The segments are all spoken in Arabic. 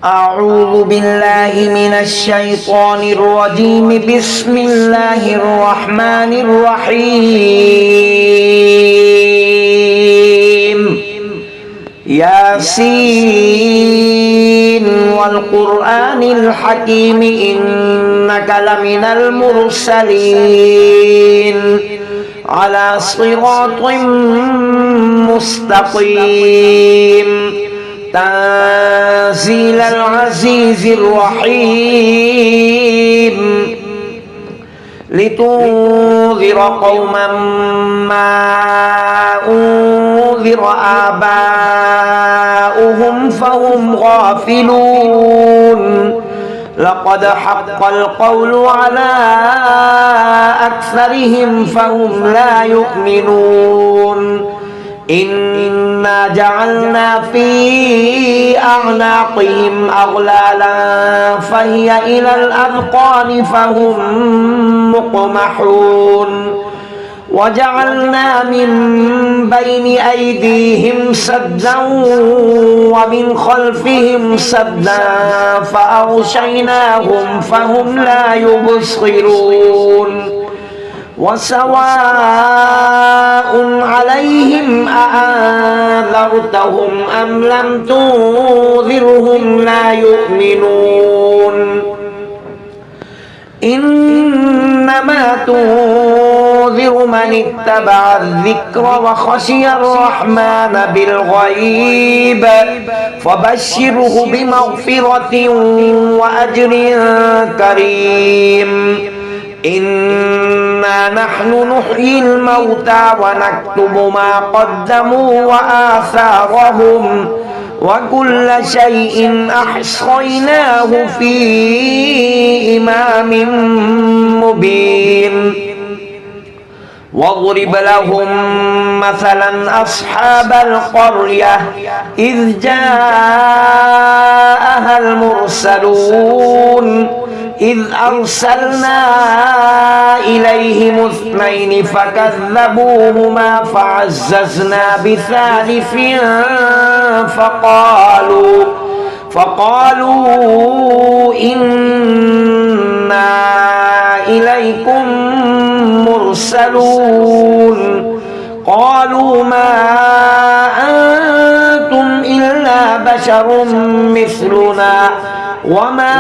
أعوذ بالله من الشيطان الرجيم. بسم الله الرحمن الرحيم. ياسين والقرآن الحكيم إنك لمن المرسلين على صراط مستقيم تنزيل العزيز الرحيم لتنذر قوما ما أنذر آباؤهم فهم غافلون لقد حق القول على أكثرهم فهم لا يؤمنون إنا جعلنا في أعناقهم أغلالا فهي إلى الأذقان فهم مقمحون وجعلنا من بين أيديهم سدا ومن خلفهم سدا فأغشيناهم فهم لا يبصرون وسواء عليهم أأنذرتهم أم لم تنذرهم لا يؤمنون إنما تنذر من اتبع الذكر وخشي الرحمن بالغيب فبشره بمغفرة وأجر كريم إنا نحن نحيي الموتى ونكتب ما قدموا وآثارهم وكل شيء أحصيناه في إمام مبين واضرب لهم مثلا أصحاب القرية إذ جاءها المرسلون إذ أرسلنا إليهم اثنين فكذبوهما فعززنا بثالث فقالوا إنا إليكم مرسلون قالوا ما أنتم إلا بشر مثلنا وما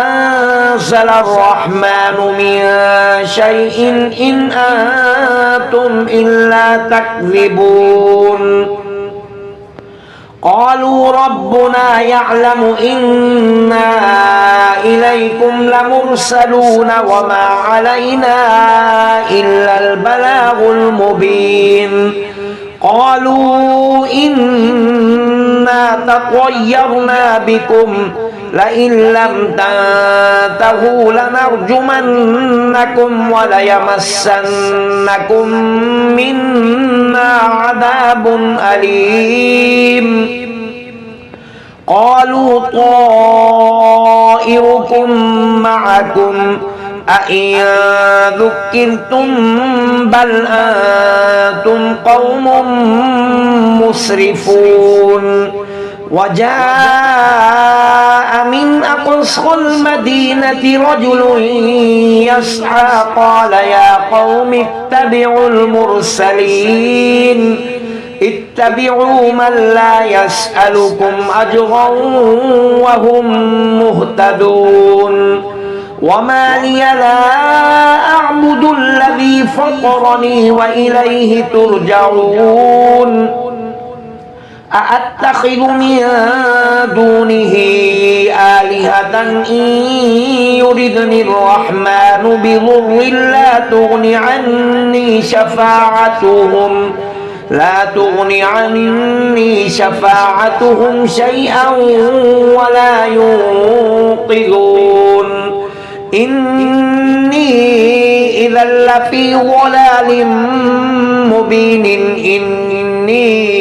أنزل الرحمن من شيء إن أنتم إلا تكذبون قالوا ربنا يعلم إنا إليكم لمرسلون وما علينا إلا البلاغ المبين قالوا إنا تطيرنا بكم لئن لم تنتهوا لنرجمنكم وليمسنكم منا عذاب أليم قالوا طائركم معكم أئن ذكرتم بل أنتم قوم مسرفون وجاء من أقصى المدينة رجل يسعى قال يا قوم اتبعوا المرسلين اتبعوا من لا يسألكم أجرا وهم مهتدون وما لي لا أعبد الذي فطرني وإليه ترجعون أأتخذ من دونه آلهة إن يردني الرحمن بضر لا تغن عني شفاعتهم شيئا ولا ينقذون إني إذا لفي ضلال مبين إني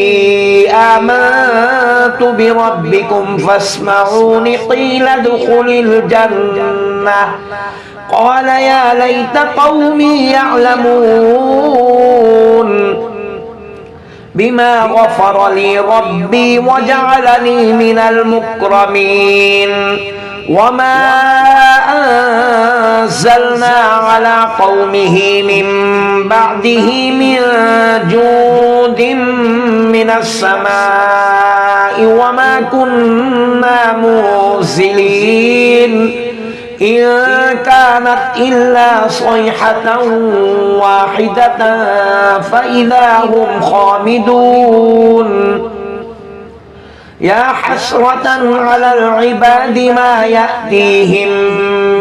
آمنت بربكم فاسمعون قيل ادخل الجنة قال يا ليت قومي يعلمون بما غفر لي ربي وجعلني من المكرمين وما أنزلنا على قومه من بعده من جود من السماء وما كنا منزلين إن كانت إلا صيحة واحدة فإذا هم خامدون يا حسرة على العباد ما يأتيهم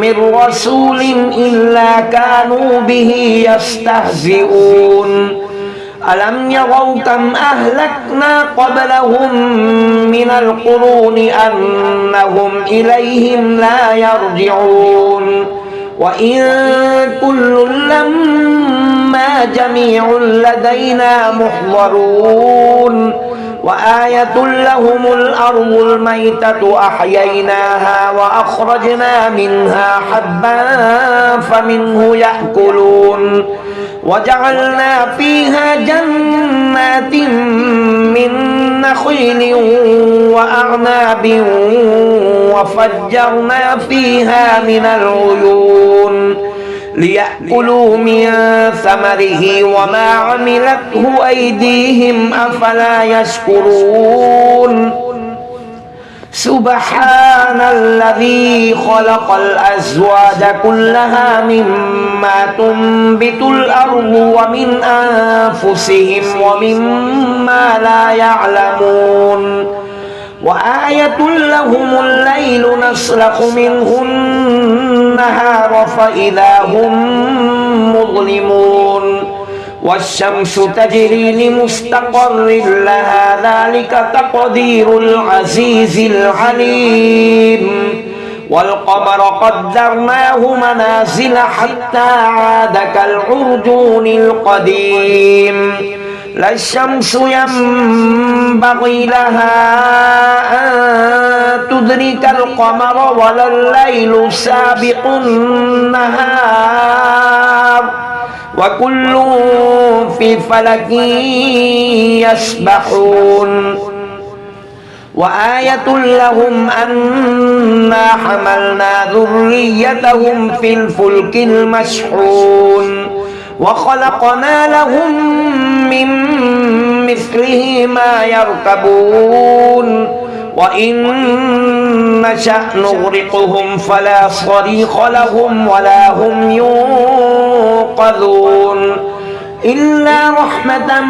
من رسول إلا كانوا به يستهزئون ألم يروا كم أهلكنا قبلهم من القرون أنهم إليهم لا يرجعون وإن كل لما جميع لدينا محضرون وآية لهم الأرض الميتة أحييناها وأخرجنا منها حبا فمنه يأكلون وجعلنا فيها جنات من نخيل وأعناب وفجرنا فيها من العيون ليأكلوا من ثمره وما عملته أيديهم أفلا يشكرون سبحان الذي خلق الأزواج كلها مما تنبت الأرض ومن أنفسهم ومما لا يعلمون وآية لهم الليل نسلخ منه النهار فإذا هم مظلمون والشمس تجري لمستقر لها ذلك تقدير العزيز العليم والقمر قدرناه منازل حتى عاد كالعرجون القديم لا الشمس ينبغي لها أن تدرك القمر ولا الليل سابق النهار وكل في فلك يسبحون وآية لهم أنا حملنا ذريتهم في الفلك المشحون وخلقنا لهم من مثله ما يركبون وإن نشأ نغرقهم فلا صريخ لهم ولا هم ينقذون إلا رحمة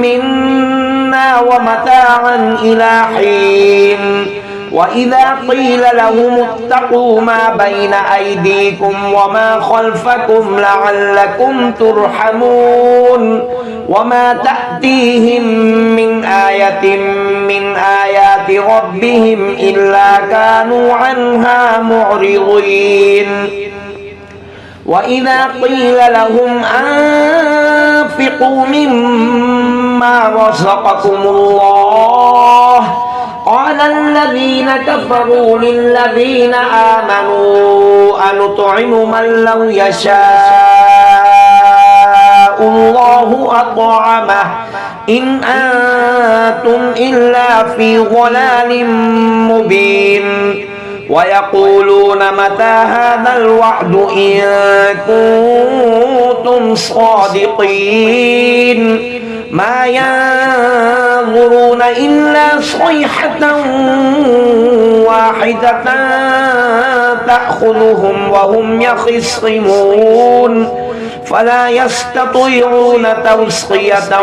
منا ومتاعا إلى حين وإذا قيل لهم اتقوا ما بين أيديكم وما خلفكم لعلكم ترحمون وما تأتيهم من آية من آيات ربهم إلا كانوا عنها معرضين وإذا قيل لهم أنفقوا مما رزقكم الله قال الذين كفروا للذين آمنوا أنطعم من لو يشاء الله أطعمه إن أنتم إلا في ضلال مبين ويقولون متى هذا الوعد إن كنتم صادقين ما ينظرون إلا صيحة واحدة تأخذهم وهم يخصمون فلا يستطيعون توصية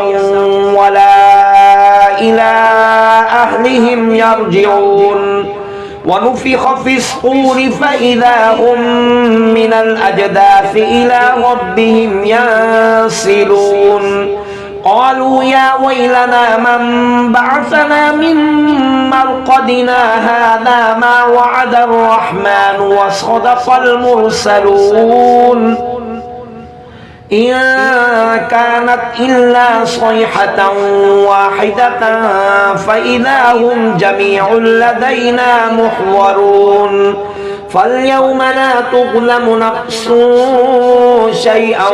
ولا إلى أهلهم يرجعون ونفخ في الصور فإذا هم من الأجداث إلى ربهم ينسلون قالوا يا ويلنا من بعثنا من مرقدنا هذا ما وعد الرحمن وصدق المرسلون إن كانت إلا صيحة واحدة فإذا هم جميع لدينا محضرون فاليوم لا تظلم نفس شيئا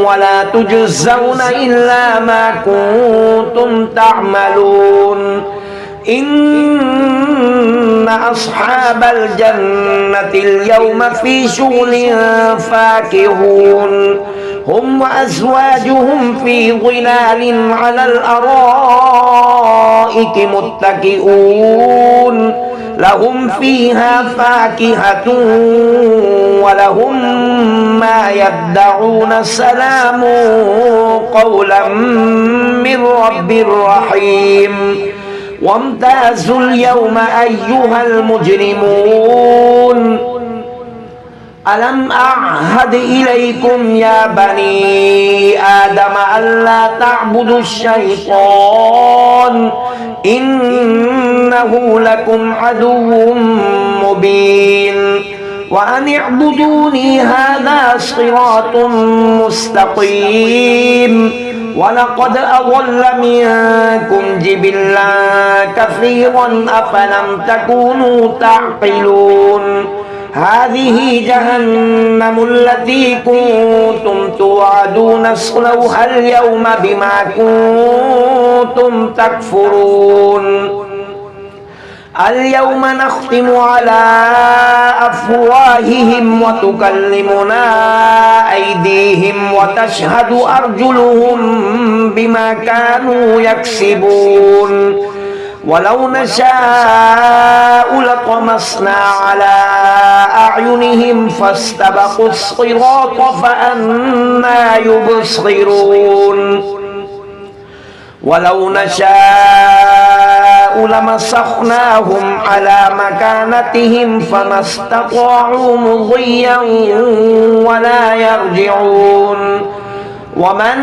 ولا تجزون إلا ما كنتم تعملون إن أصحاب الجنة اليوم في شغل فاكهون هم وأزواجهم في ظلال على الأرائك متكئون لهم فيها فاكهة ولهم ما يدعون سلام قولا من رب رحيم وامتازوا اليوم أيها المجرمون ألم أعهد إليكم يا بني آدم ألا تعبدوا الشيطان إنه لكم عدو مبين وأن اعبدوني هذا صراط مستقيم ولقد أضل منكم جبلا كثيرا أفلم تكونوا تعقلون هذه جهنم التي كنتم توعدون اصلوها اليوم بما كنتم تكفرون اليوم نختم على أفواههم وتكلمنا أيديهم وتشهد أرجلهم بما كانوا يكسبون ولو نشاء لطمسنا على أعينهم فاستبقوا الصراط فأنى يبصرون ولو نشاء لمسخناهم على مكانتهم فما استطاعوا مضيا ولا يرجعون ومن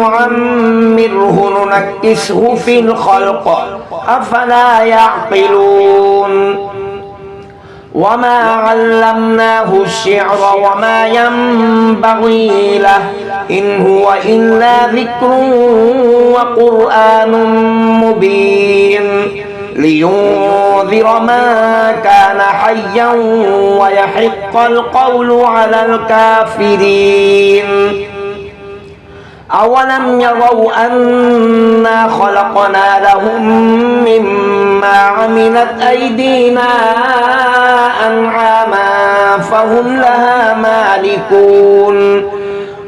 نعمره ننكسه في الخلق أفلا يعقلون وما علمناه الشعر وما ينبغي له إن هو إلا ذكر وقرآن مبين لينذر من كان حيا ويحق القول على الكافرين أولم يروا أنا خلقنا لهم مما عملت أيدينا أنعاما فهم لها مالكون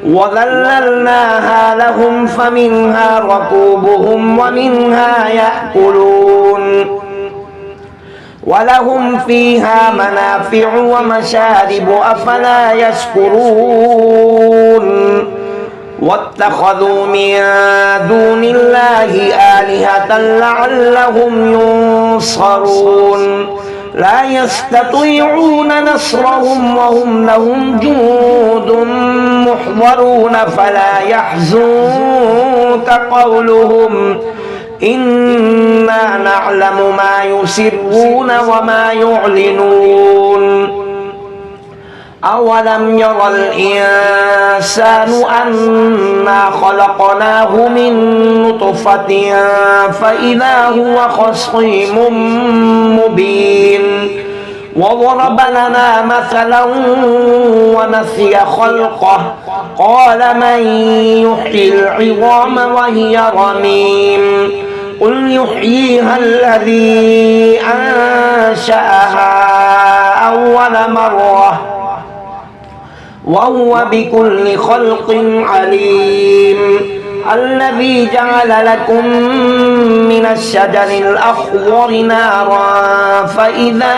وذللناها لهم فمنها ركوبهم ومنها يأكلون ولهم فيها منافع ومشارب أفلا يشكرون واتخذوا من دون الله آلهة لعلهم ينصرون لا يستطيعون نصرهم وهم لهم جند محضرون فلا يحزنك قولهم إنا نعلم ما يسرون وما يعلنون أولم ير الإنسان أنا خلقناه من نطفة فإذا هو خصيم مبين وضرب لنا مثلا ونسي خلقه قال من يحيي العظام وهي رميم قل يحييها الذي أنشأها أول مرة وهو بكل خلق عليم الذي جعل لكم من الشجر الأخضر نارا فإذا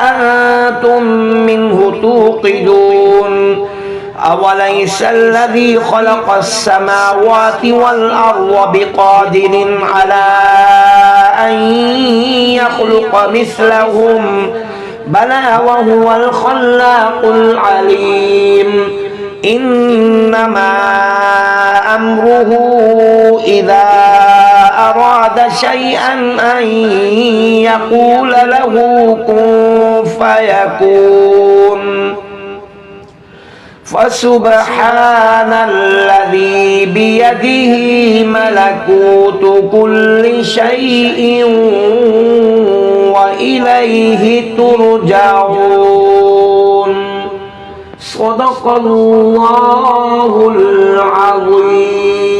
أنتم منه توقدون أوليس الذي خلق السماوات والأرض بقادر على أن يخلق مثلهم بلى وهو الخلاق العليم إنما أمره إذا أراد شيئا أن يقول له كن فيكون فسبحان الذي بيده ملكوت كل شيء وإليه وإليه ترجعون صدق الله العظيم